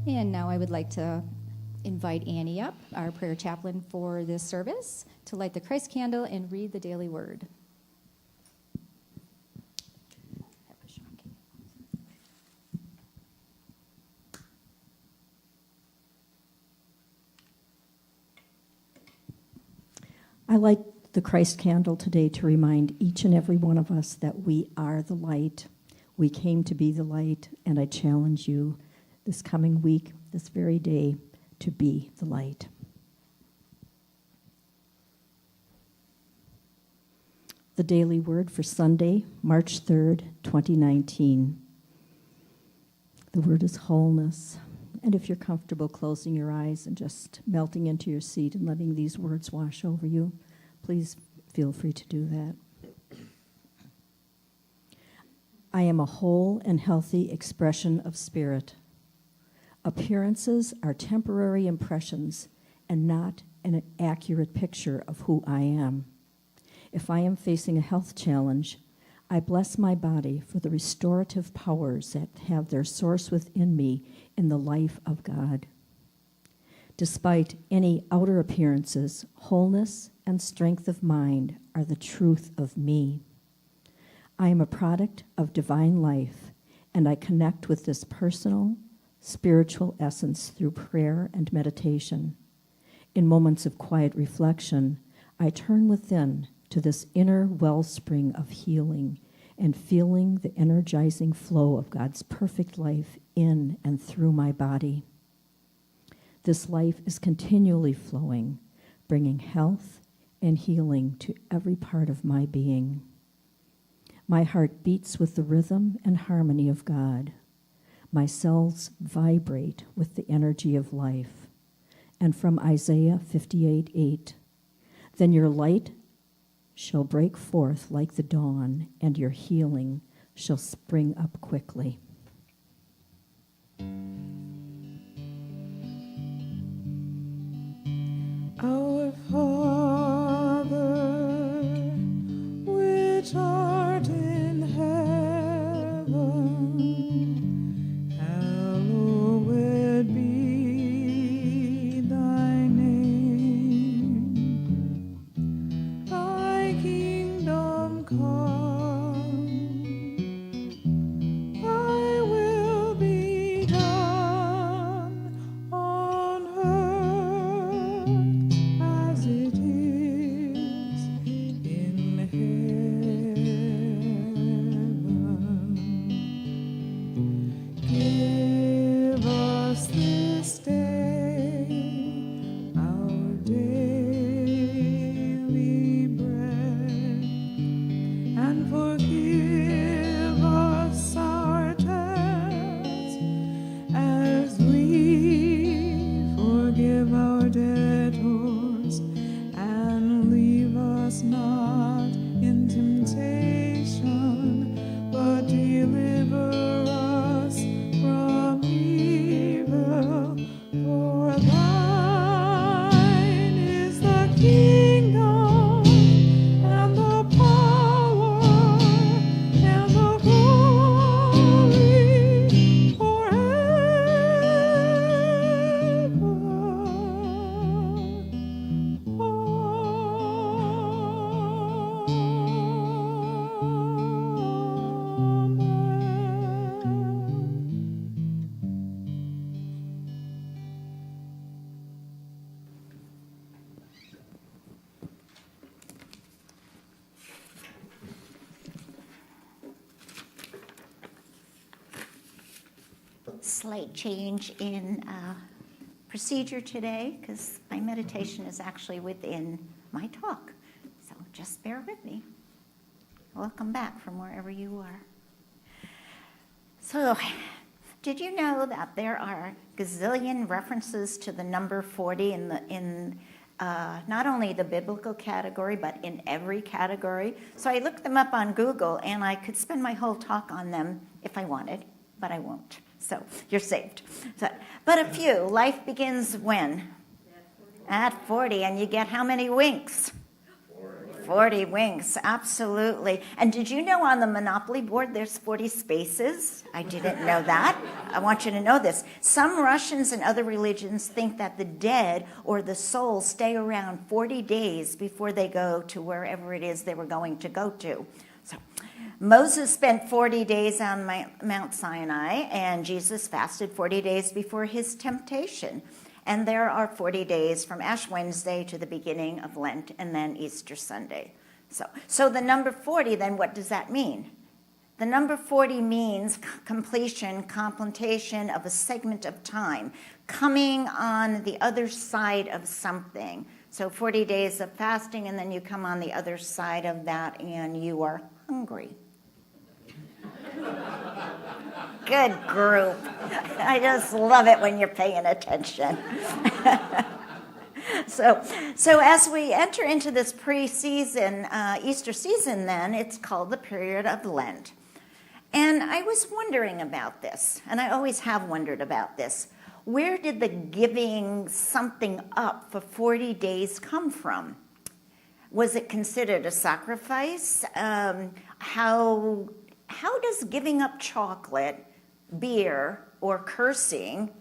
And now I would like to invite Annie up, our prayer chaplain for this service, to light the Christ candle and read the daily word. I light the Christ candle today to remind each and every one of us that we are the light. We came to be the light, and I challenge you this coming week, this very day, to be the light. The daily word for Sunday, March 3rd, 2019. The word is wholeness. And if you're comfortable closing your eyes and just melting into your seat and letting these words wash over you, please feel free to do that. I am a whole and healthy expression of spirit. Appearances are temporary impressions and not an accurate picture of who I am. If I am facing a health challenge, I bless my body for the restorative powers that have their source within me in the life of God. Despite any outer appearances, wholeness and strength of mind are the truth of me. I am a product of divine life, and I connect with this personal, spiritual essence through prayer and meditation. In moments of quiet reflection, I turn within to this inner wellspring of healing and feeling the energizing flow of God's perfect life in and through my body. This life is continually flowing, bringing health and healing to every part of my being. My heart beats with the rhythm and harmony of God. My cells vibrate with the energy of life. And from Isaiah 58:8, then your light shall break forth like the dawn, and your healing shall spring up quickly. Our Father, which art in heaven, hallowed be thy name. Thy kingdom come, thy will be done on earth as it is in heaven. Give us this day our daily bread, and forgive us our debts as we forgive our debtors, and lead us not in temptation, but deliver us from evil. For thine is the kingdom, and the power, and the glory Slight change in procedure today because my meditation is actually within my talk. So just bear with me. Welcome back from wherever you are. So, did you know that there are gazillion references to the number 40 in not only the biblical category, but in every category? So I looked them up on Google, and I could spend my whole talk on them if I wanted, but I won't. So you're saved. But a few. Life begins when? At 40. And you get how many winks? 40 winks, absolutely. And did you know on the Monopoly board there's 40 spaces? I didn't know that. I want you to know this. Some Russians and other religions think that the dead or the soul stay around 40 days before they go to wherever it is they were going to go to. So Moses spent 40 days on Mount Sinai, and Jesus fasted 40 days before his temptation. And there are 40 days from Ash Wednesday to the beginning of Lent and then Easter Sunday. So the number 40, then what does that mean? The number 40 means completion, completion of a segment of time, coming on the other side of something. So 40 days of fasting, and then you come on the other side of that and you are hungry. Good group. I just love it when you're paying attention. So as we enter into this pre-season, Easter season then, it's called the period of Lent. And I was wondering about this, and I always have wondered about this. Where did the giving something up for 40 days come from? Was it considered a sacrifice? How does giving up chocolate, beer, or cursing,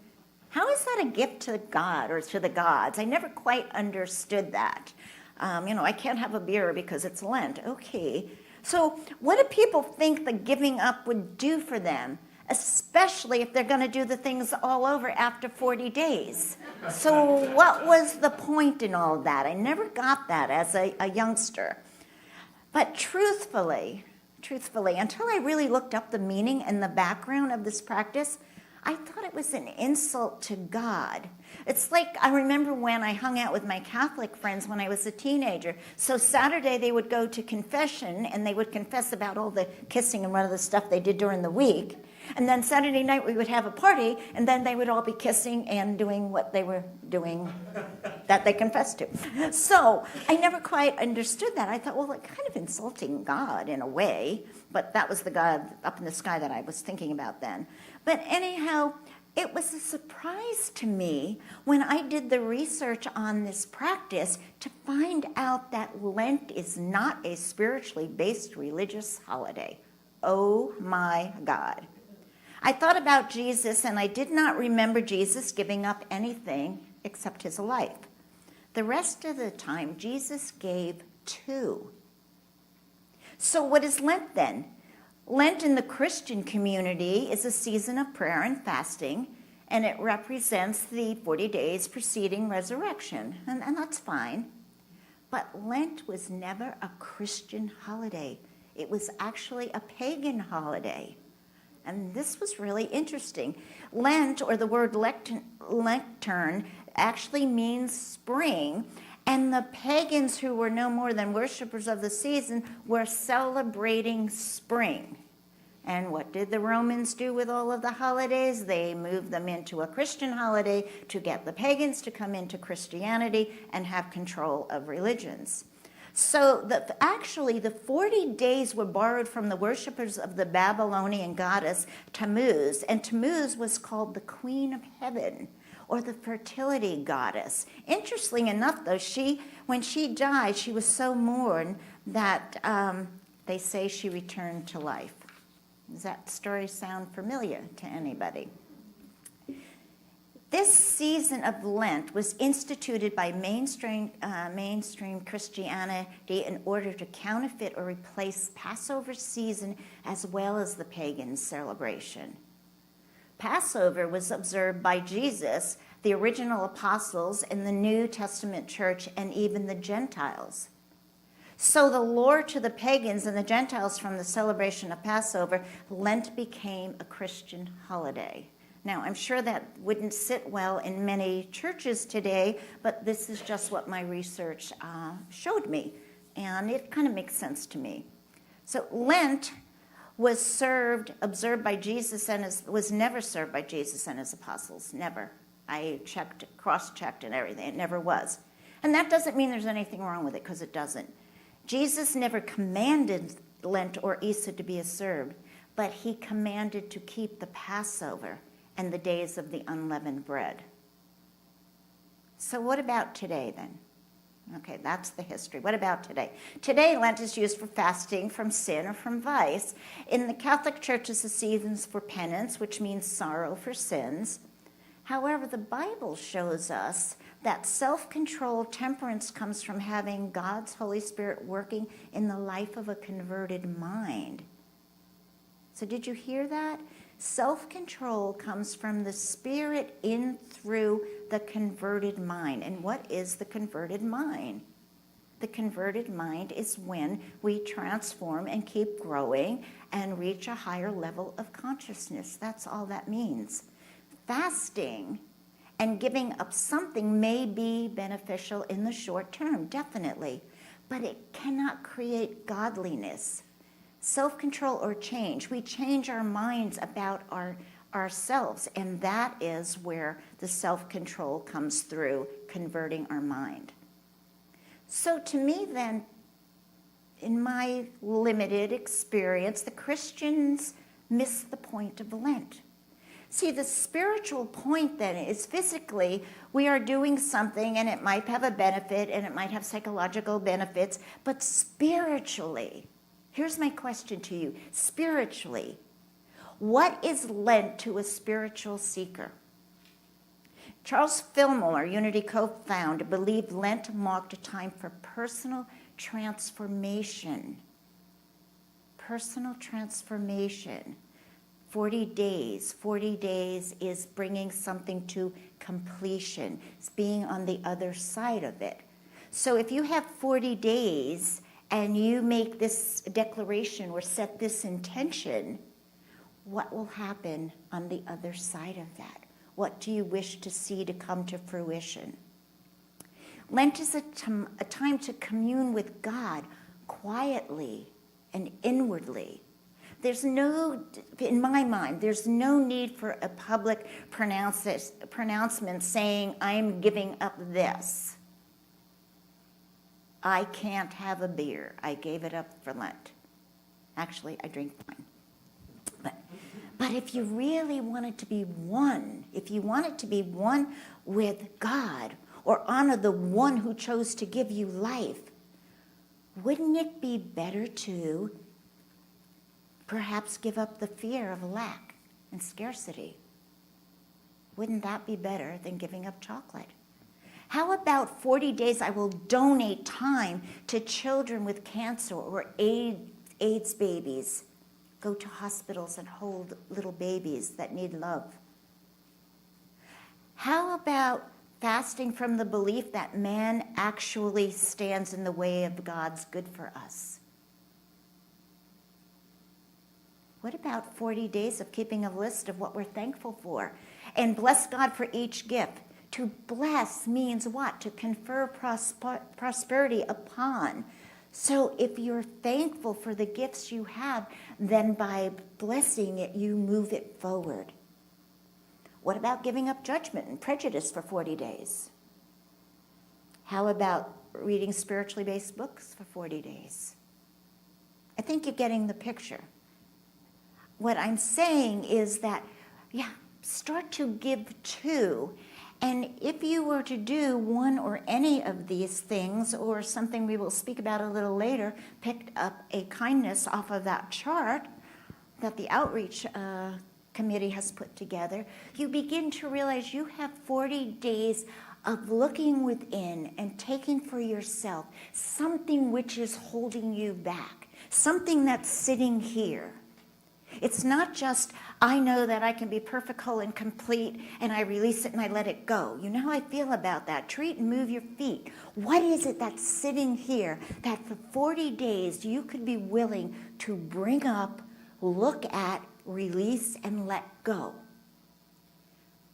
how is that a gift to God or to the gods? I never quite understood that. I can't have a beer because it's Lent. Okay. So what do people think the giving up would do for them, especially if they're going to do the things all over after 40 days? So what was the point in all of that? I never got that as a youngster. But truthfully, until I really looked up the meaning and the background of this practice, I thought it was an insult to God. It's like I remember when I hung out with my Catholic friends when I was a teenager. So Saturday they would go to confession and they would confess about all the kissing and one of the stuff they did during the week. And then Saturday night we would have a party, and then they would all be kissing and doing what they were doing that they confessed to. So I never quite understood that. I thought, well, it's kind of insulting God in a way, but that was the God up in the sky that I was thinking about then. But anyhow, it was a surprise to me when I did the research on this practice to find out that Lent is not a spiritually based religious holiday. Oh my God. I thought about Jesus, and I did not remember Jesus giving up anything except his life. The rest of the time, Jesus gave too. So what is Lent then? Lent in the Christian community is a season of prayer and fasting, and it represents the 40 days preceding resurrection, and that's fine. But Lent was never a Christian holiday. It was actually a pagan holiday. And this was really interesting. Lent, or the word lectern, actually means spring. And the pagans, who were no more than worshipers of the season, were celebrating spring. And what did the Romans do with all of the holidays? They moved them into a Christian holiday to get the pagans to come into Christianity and have control of religions. So actually, the 40 days were borrowed from the worshipers of the Babylonian goddess Tammuz, and Tammuz was called the Queen of Heaven, or the fertility goddess. Interesting enough, though, when she died, she was so mourned that they say she returned to life. Does that story sound familiar to anybody? This season of Lent was instituted by mainstream Christianity in order to counterfeit or replace Passover season as well as the pagan celebration. Passover was observed by Jesus, the original apostles, in the New Testament church, and even the Gentiles. So the lure to the pagans and the Gentiles from the celebration of Passover, Lent became a Christian holiday. Now, I'm sure that wouldn't sit well in many churches today, but this is just what my research showed me, and it kind of makes sense to me. So Lent was observed by Jesus, and was never served by Jesus and his apostles. Never. I cross-checked and everything. It never was. And that doesn't mean there's anything wrong with it, because it doesn't. Jesus never commanded Lent or Easter to be served, but he commanded to keep the Passover and the days of the unleavened bread. So what about today then? Okay, that's the history. What about today? Today, Lent is used for fasting from sin or from vice. In the Catholic Church, it's the seasons for penance, which means sorrow for sins. However, the Bible shows us that self-control, temperance comes from having God's Holy Spirit working in the life of a converted mind. So did you hear that? Self-control comes from the Spirit in through the converted mind. And what is the converted mind? The converted mind is when we transform and keep growing and reach a higher level of consciousness. That's all that means. Fasting and giving up something may be beneficial in the short term, definitely, but it cannot create godliness. Self-control or change. We change our minds about ourselves, and that is where the self-control comes through, converting our mind. So to me then, in my limited experience, the Christians miss the point of Lent. See, the spiritual point then is physically we are doing something and it might have a benefit and it might have psychological benefits, but spiritually, here's my question to you. Spiritually, what is Lent to a spiritual seeker? Charles Fillmore, Unity co-founder, believed Lent marked a time for personal transformation. Personal transformation. 40 days. 40 days is bringing something to completion. It's being on the other side of it. So if you have 40 days and you make this declaration or set this intention, what will happen on the other side of that? What do you wish to see to come to fruition? Lent is a time to commune with God quietly and inwardly. In my mind, there's no need for a public pronouncement saying, I'm giving up this. I can't have a beer. I gave it up for Lent. Actually, I drink wine. But if you really wanted to be one, if you wanted to be one with God or honor the one who chose to give you life, wouldn't it be better to perhaps give up the fear of lack and scarcity? Wouldn't that be better than giving up chocolate? How about 40 days I will donate time to children with cancer or AIDS babies? Go to hospitals and hold little babies that need love. How about fasting from the belief that man actually stands in the way of God's good for us? What about 40 days of keeping a list of what we're thankful for? And bless God for each gift. To bless means what? To confer prosperity upon. So if you're thankful for the gifts you have, then by blessing it, you move it forward. What about giving up judgment and prejudice for 40 days? How about reading spiritually based books for 40 days? I think you're getting the picture. What I'm saying is that, start to give to. And if you were to do one or any of these things, or something we will speak about a little later, picked up a kindness off of that chart that the outreach committee has put together, you begin to realize you have 40 days of looking within and taking for yourself something which is holding you back, something that's sitting here. It's not just, I know that I can be perfect, whole, and complete, and I release it and I let it go. You know how I feel about that. Treat and move your feet. What is it that's sitting here that for 40 days you could be willing to bring up, look at, release, and let go?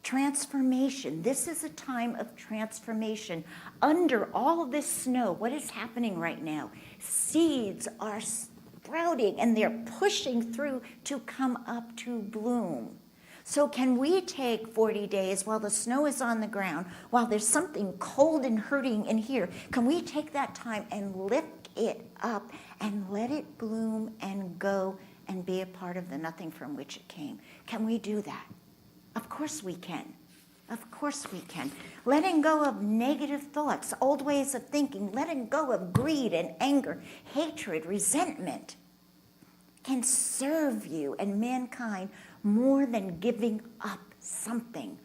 Transformation. This is a time of transformation. Under all of this snow, what is happening right now? Seeds are sprouting and they're pushing through to come up to bloom. So can we take 40 days while the snow is on the ground, while there's something cold and hurting in here, can we take that time and lift it up and let it bloom and go and be a part of the nothing from which it came? Can we do that? Of course we can. Of course we can. Letting go of negative thoughts, old ways of thinking, letting go of greed and anger, hatred, resentment can serve you and mankind more than giving up something.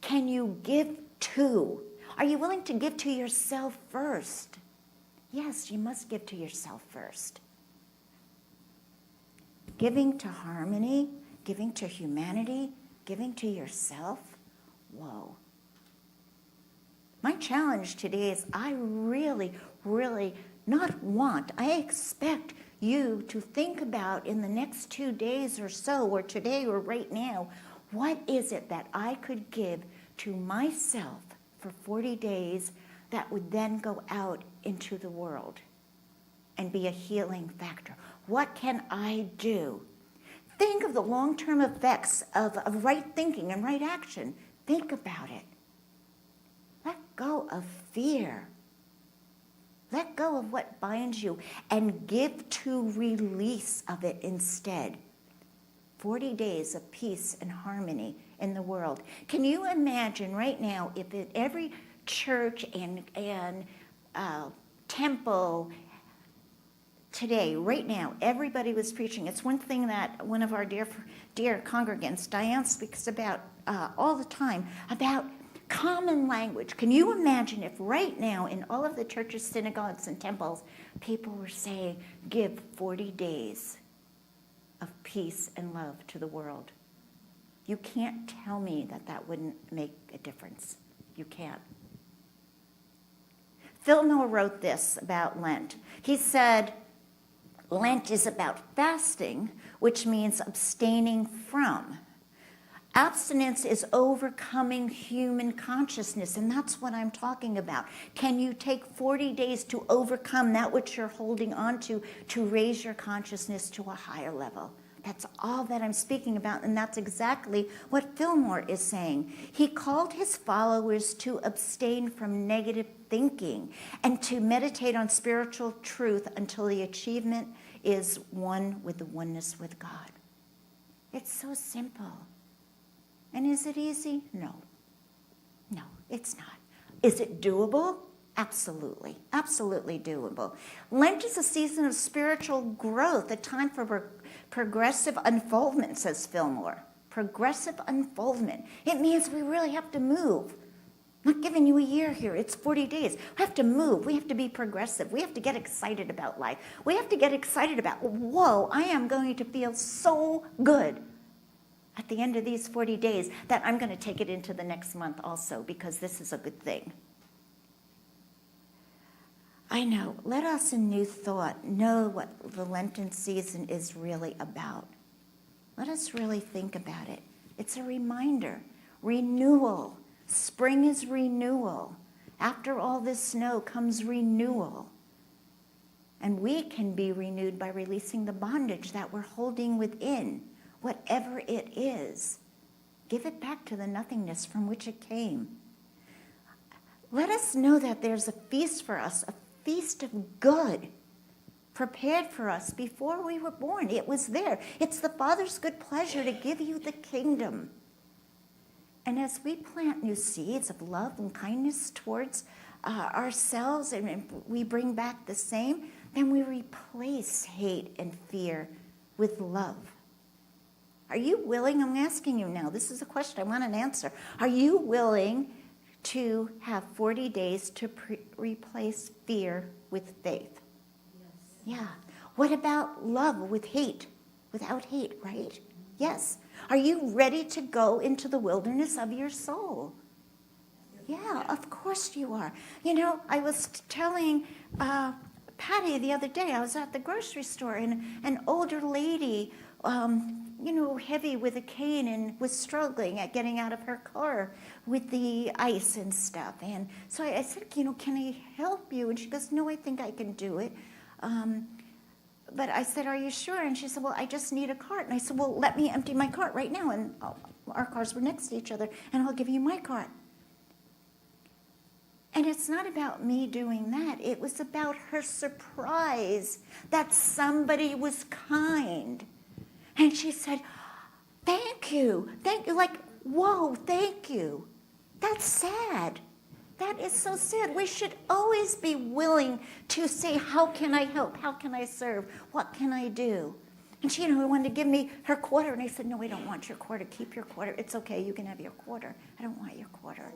Can you give to? Are you willing to give to yourself first? Yes, you must give to yourself first. Giving to harmony, giving to humanity, giving to yourself, whoa. My challenge today is I really, really I expect you to think about in the next 2 days or so, or today or right now, what is it that I could give to myself for 40 days that would then go out into the world and be a healing factor? What can I do? Think of the long-term effects of right thinking and right action. Think about it. Let go of fear. Let go of what binds you and give to release of it instead. 40 days of peace and harmony in the world. Can you imagine right now if in every church and temple today, right now, everybody was preaching. It's one thing that one of our dear congregants, Diane, speaks about all the time, about common language. Can you imagine if right now in all of the churches, synagogues, and temples, people were saying, give 40 days of peace and love to the world? You can't tell me that that wouldn't make a difference. You can't. Fillmore wrote this about Lent. He said, Lent is about fasting, which means abstaining from. Abstinence is overcoming human consciousness, and that's what I'm talking about. Can you take 40 days to overcome that which you're holding on to raise your consciousness to a higher level? That's all that I'm speaking about, and that's exactly what Fillmore is saying. He called his followers to abstain from negative thinking and to meditate on spiritual truth until the achievement is one with the oneness with God. It's so simple. And is it easy? No. No, it's not. Is it doable? Absolutely. Absolutely doable. Lent is a season of spiritual growth, a time for progressive unfoldment, says Fillmore. Progressive unfoldment. It means we really have to move. I'm not giving you a year here. It's 40 days. We have to move. We have to be progressive. We have to get excited about life. We have to get excited about, whoa, I am going to feel so good at the end of these 40 days that I'm going to take it into the next month also, because this is a good thing. I know. Let us in New Thought know what the Lenten season is really about. Let us really think about it. It's a reminder. Renewal. Spring is renewal. After all this snow comes renewal. And we can be renewed by releasing the bondage that we're holding within, whatever it is. Give it back to the nothingness from which it came. Let us know that there's a feast for us, a feast of good, prepared for us before we were born. It was there. It's the Father's good pleasure to give you the kingdom. And as we plant new seeds of love and kindness towards ourselves, and we bring back the same, then we replace hate and fear with love. Are you willing? I'm asking you now. This is a question I want an answer. Are you willing to have 40 days to replace fear with faith? Yes. Yeah. What about love with hate? Without hate, right? Yes. Are you ready to go into the wilderness of your soul? Yeah, of course you are. You know, I was telling Patty the other day, I was at the grocery store, and an older lady, heavy with a cane, and was struggling at getting out of her car with the ice and stuff. And so I said, can I help you? And she goes, no, I think I can do it. But I said, are you sure? And she said, well, I just need a cart. And I said, well, let me empty my cart right now. And our cars were next to each other, and I'll give you my cart. And it's not about me doing that. It was about her surprise that somebody was kind. And she said, thank you. Like whoa, thank you. That's sad. That is so sad. We should always be willing to say, how can I help? How can I serve? What can I do? And she, wanted to give me her quarter. And I said, no, I don't want your quarter. Keep your quarter. It's okay. You can have your quarter. I don't want your quarter.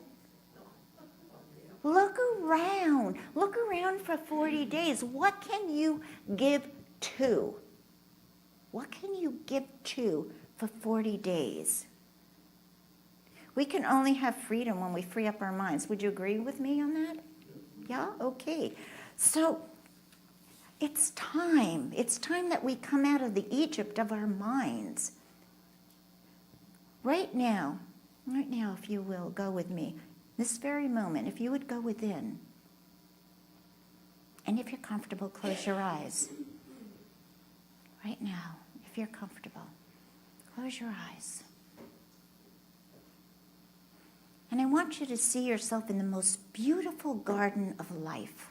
Look around. Look around for 40 days. What can you give to? What can you give to for 40 days? We can only have freedom when we free up our minds. Would you agree with me on that? Yeah? Okay. So it's time. It's time that we come out of the Egypt of our minds. Right now, if you will, go with me. This very moment, if you would go within. And if you're comfortable, close your eyes. Right now, if you're comfortable, close your eyes. And I want you to see yourself in the most beautiful garden of life.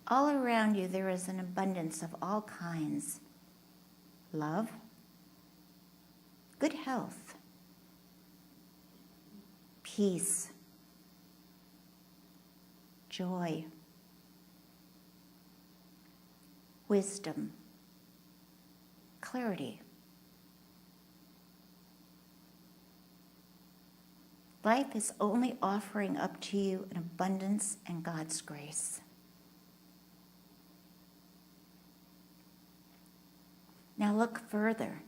All around you, there is an abundance of all kinds. Love, good health, peace, joy, wisdom, clarity. Life is only offering up to you an abundance and God's grace. Now look further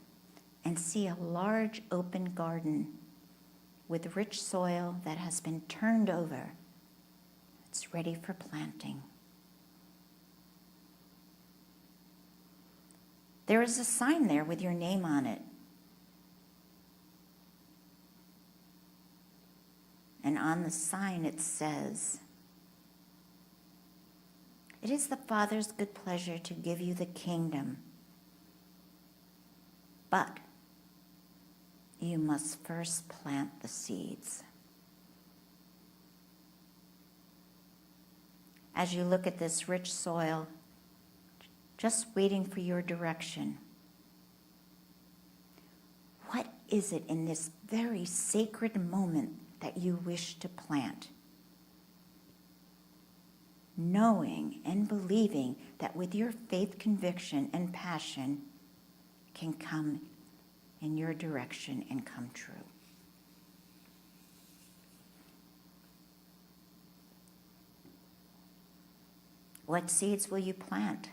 and see a large open garden with rich soil that has been turned over. It's ready for planting. There is a sign there with your name on it. And on the sign it says, "It is the Father's good pleasure to give you the kingdom, but you must first plant the seeds." As you look at this rich soil, just waiting for your direction, what is it in this very sacred moment that you wish to plant? Knowing and believing that with your faith, conviction, and passion can come in your direction and come true. What seeds will you plant?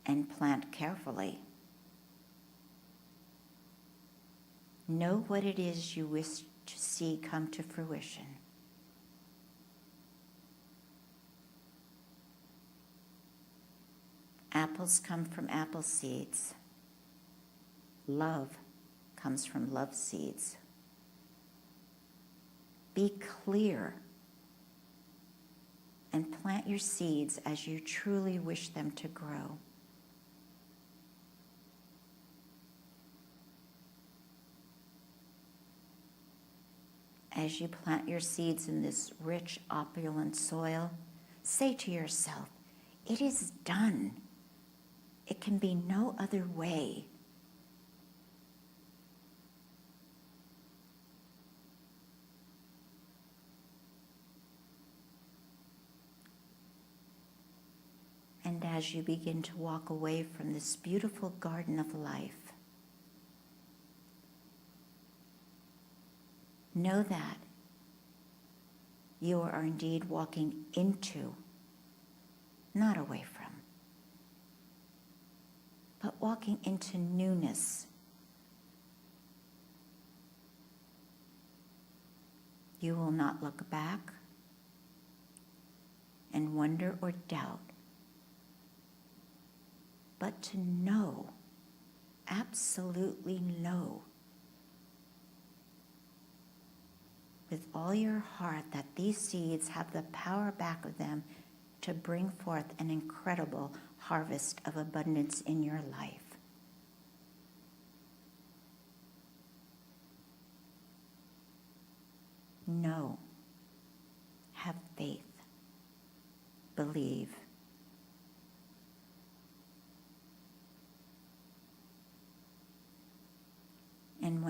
And plant carefully. Know what it is you wish to see come to fruition. Apples come from apple seeds. Love comes from love seeds. Be clear and plant your seeds as you truly wish them to grow. As you plant your seeds in this rich, opulent soil, say to yourself, "It is done. It can be no other way." And as you begin to walk away from this beautiful garden of life, know that you are indeed walking into, not away from, but walking into newness. You will not look back and wonder or doubt, but to know, absolutely know, with all your heart that these seeds have the power back of them to bring forth an incredible harvest of abundance in your life. Know, have faith, believe,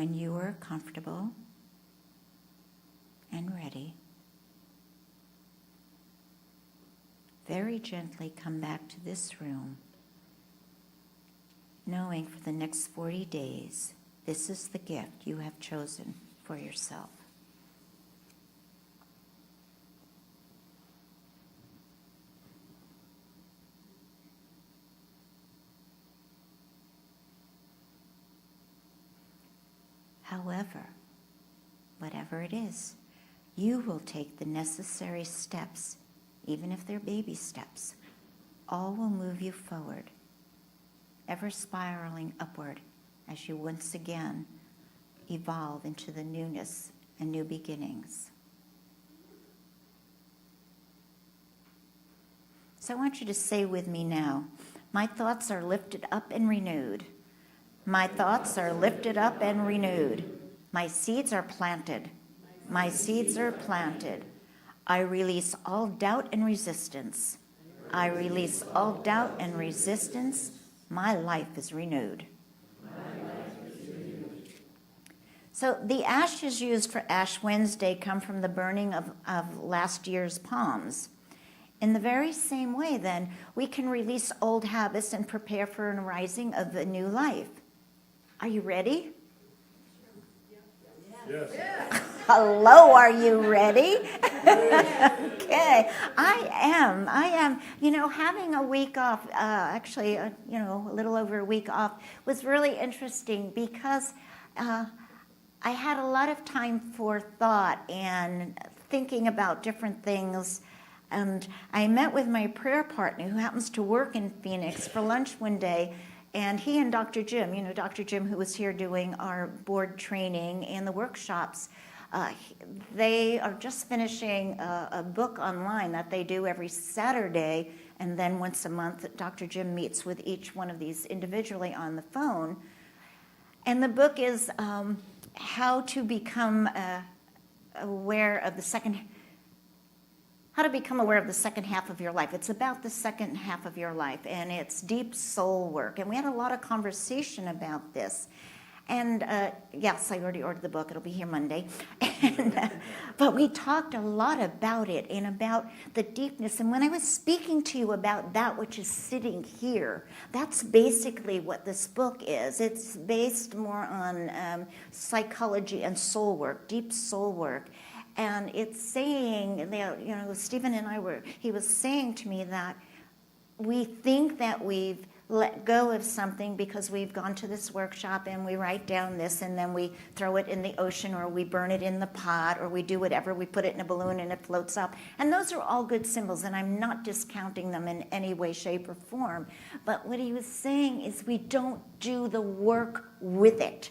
when you are comfortable and ready, very gently come back to this room, knowing for the next 40 days, this is the gift you have chosen for yourself. However, whatever it is, you will take the necessary steps, even if they're baby steps. All will move you forward, ever spiraling upward as you once again evolve into the newness and new beginnings. So I want you to say with me now, my thoughts are lifted up and renewed. My thoughts are lifted up and renewed. My seeds are planted. My seeds are planted. I release all doubt and resistance. I release all doubt and resistance. My life is renewed. So the ashes used for Ash Wednesday come from the burning of last year's palms. In the very same way, then, we can release old habits and prepare for an arising of a new life. Are you ready? Yes. Hello, are you ready? Okay, I am. You know, having a week off, a little over a week off was really interesting because I had a lot of time for thought and thinking about different things. And I met with my prayer partner who happens to work in Phoenix for lunch one day. And he and Dr. Jim, Dr. Jim, who was here doing our board training and the workshops, they are just finishing a book online that they do every Saturday. And then once a month, Dr. Jim meets with each one of these individually on the phone. And the book is how to become aware of the second half of your life. It's about the second half of your life, and it's deep soul work. And we had a lot of conversation about this. And yes, I already ordered the book. It'll be here Monday. But we talked a lot about it and about the deepness. And when I was speaking to you about that which is sitting here, that's basically what this book is. It's based more on psychology and soul work, deep soul work. And it's saying, Stephen and he was saying to me that we think that we've let go of something because we've gone to this workshop and we write down this and then we throw it in the ocean or we burn it in the pot or we do whatever, we put it in a balloon and it floats up. And those are all good symbols, and I'm not discounting them in any way, shape, or form. But what he was saying is we don't do the work with it.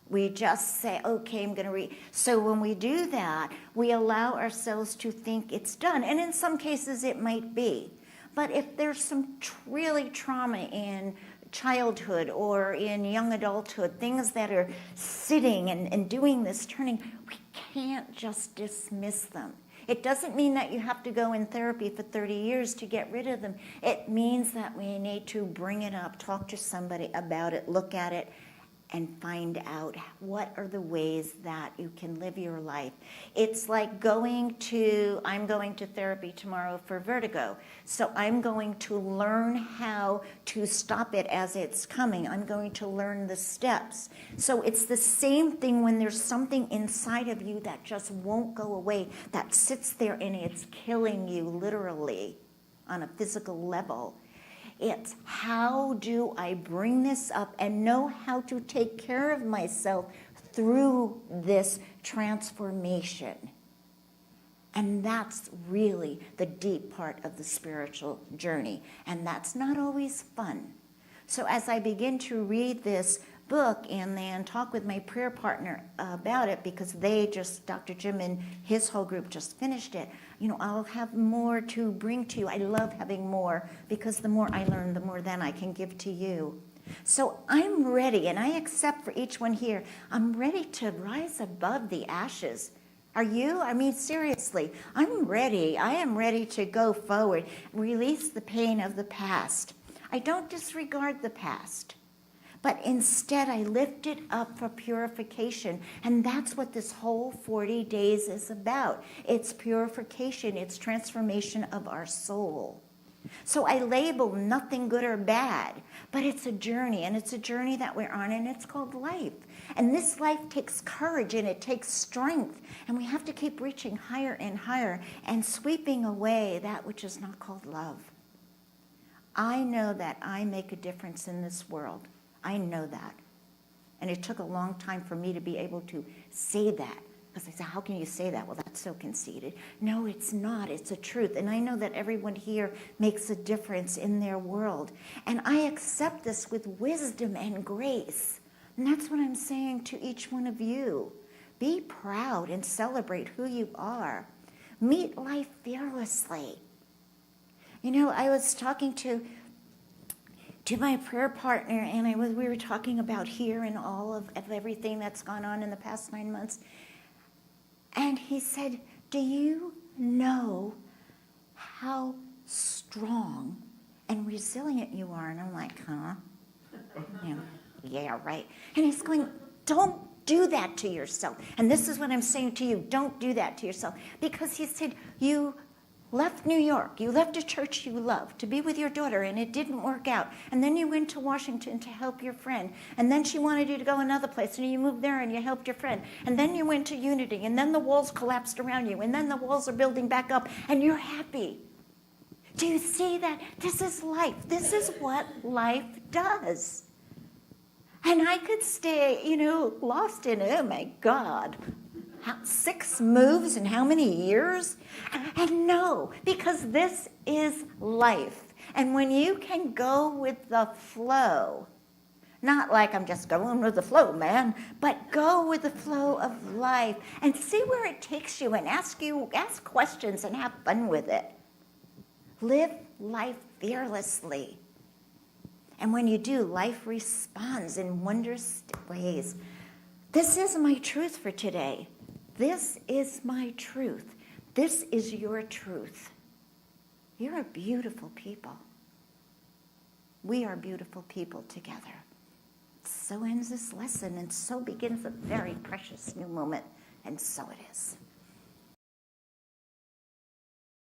We just say, okay, I'm going to read. So when we do that, we allow ourselves to think it's done. And in some cases, it might be. But if there's some really trauma in childhood or in young adulthood, things that are sitting and doing this turning, we can't just dismiss them. It doesn't mean that you have to go in therapy for 30 years to get rid of them. It means that we need to bring it up, talk to somebody about it, look at it, and find out what are the ways that you can live your life. It's like I'm going to therapy tomorrow for vertigo. So I'm going to learn how to stop it as it's coming. I'm going to learn the steps. So it's the same thing when there's something inside of you that just won't go away, that sits there and it's killing you literally on a physical level. It's how do I bring this up and know how to take care of myself through this transformation. And that's really the deep part of the spiritual journey. And that's not always fun. So as I begin to read this book and then talk with my prayer partner about it, because Dr. Jim and his whole group just finished it, I'll have more to bring to you. I love having more because the more I learn, the more then I can give to you. So I'm ready, and I accept for each one here, I'm ready to rise above the ashes. Are you? I mean, seriously, I'm ready. I am ready to go forward, release the pain of the past. I don't disregard the past, But instead, I lift it up for purification. And that's what this whole 40 days is about. It's purification, it's transformation of our soul. So I label nothing good or bad, but it's a journey, and it's a journey that we're on, and it's called life. And this life takes courage, and it takes strength, and we have to keep reaching higher and higher and sweeping away that which is not called love. I know that I make a difference in this world. I know that. And it took a long time for me to be able to say that. Because I said, how can you say that? Well, that's so conceited. No, it's not. It's a truth. And I know that everyone here makes a difference in their world. And I accept this with wisdom and grace. And that's what I'm saying to each one of you. Be proud and celebrate who you are. Meet life fearlessly. You know, I was talking to my prayer partner, and we were talking about here and all of everything that's gone on in the past 9 months. And he said, do you know how strong and resilient you are? And I'm like, huh? Yeah, right. And he's going, don't do that to yourself. And this is what I'm saying to you, don't do that to yourself. Because he said, you left New York, you left a church you loved to be with your daughter, and it didn't work out. And then you went to Washington to help your friend. And then she wanted you to go another place, and you moved there and you helped your friend. And then you went to Unity, and then the walls collapsed around you, and then the walls are building back up, and you're happy. Do you see that? This is life. This is what life does. And I could stay, lost in, oh my God, 6 moves in how many years? And no, because this is life. And when you can go with the flow, not like I'm just going with the flow, man, but go with the flow of life and see where it takes you and ask questions and have fun with it. Live life fearlessly. And when you do, life responds in wondrous ways. This is my truth for today. This is my truth. This is your truth. You're a beautiful people. We are beautiful people together. So ends this lesson, and so begins a very precious new moment, and so it is.